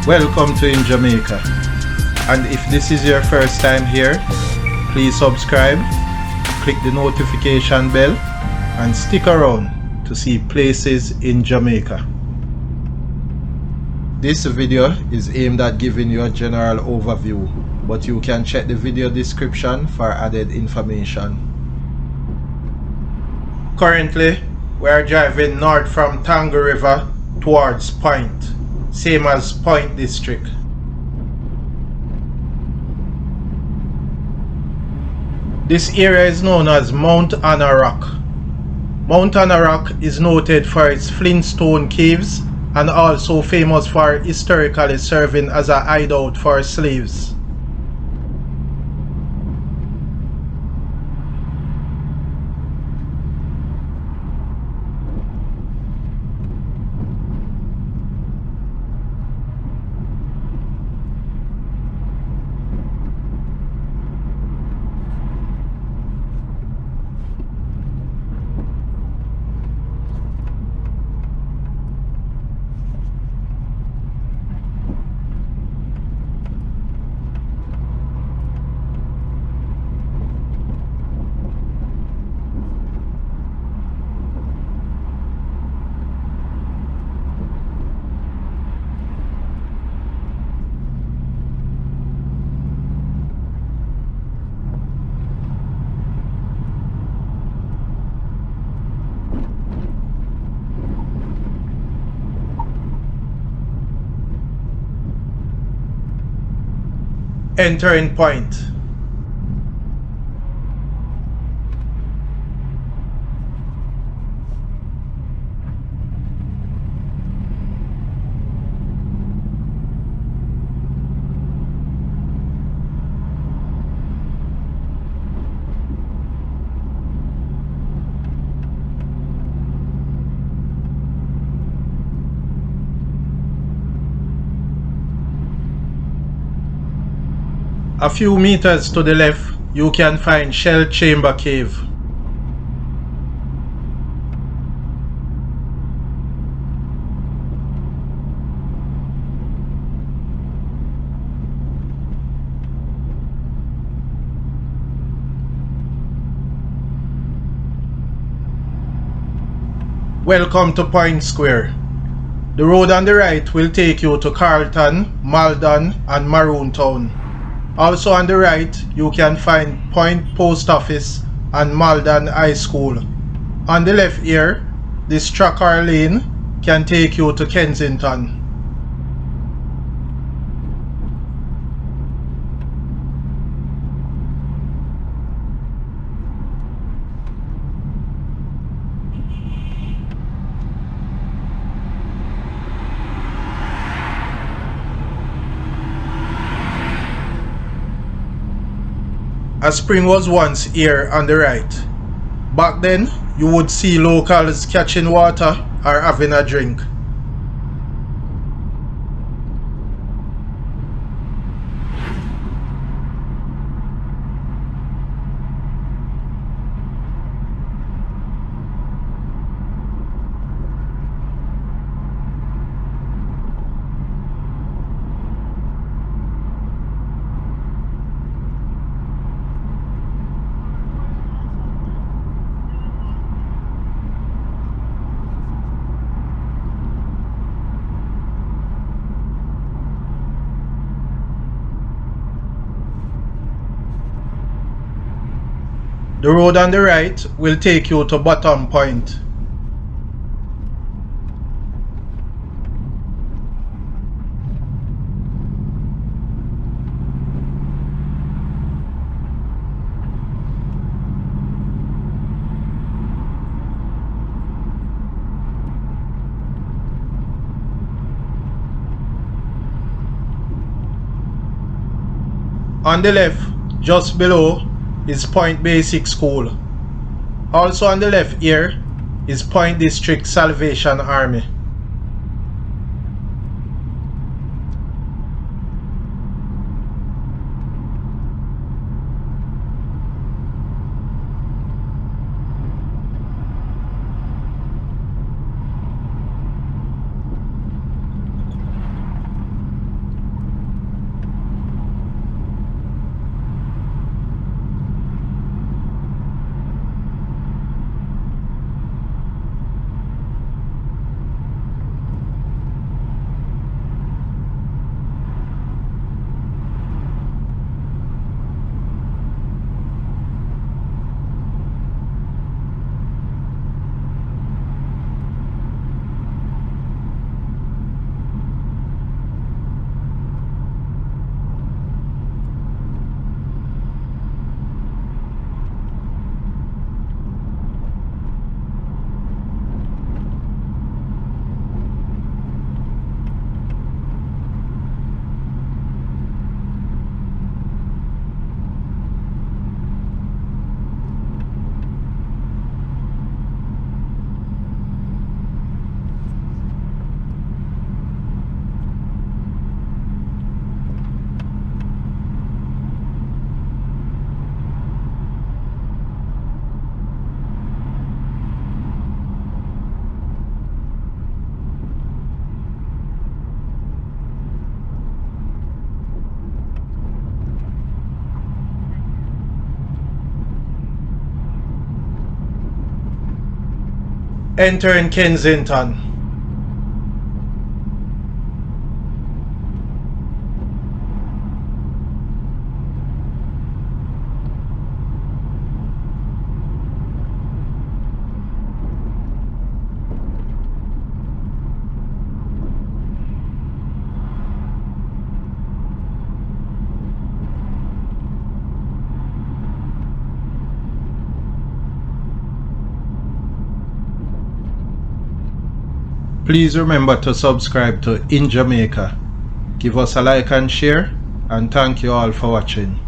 Welcome to In Jamaica, and if this is your first time here, please subscribe, click the notification bell, and stick around to see places in Jamaica. This video is aimed at giving you a general overview, but you can check the video description for added information. Currently, we are driving north from Tango River towards Point, same as Point District. This area is known as Mount Anarak. Mount Anarak is noted for its Flintstone caves and also famous for historically serving as a hideout for slaves. Entering Point. A few meters to the left, you can find Shell Chamber Cave. Welcome to Point Square. The road on the right will take you to Carlton, Maldon and Maroon Town. Also on the right, you can find Point Post Office and Maldon High School. On the left here, this Tracker Lane can take you to Kensington. A spring was once here on the right. Back then, you would see locals catching water or having a drink. The road on the right will take you to Bottom Point. On the left, just below, is Point Basic School. Also on the left here is Point District Salvation Army. Entering Kensington. Please remember to subscribe to In Jamaica. Give us a like and share, and thank you all for watching.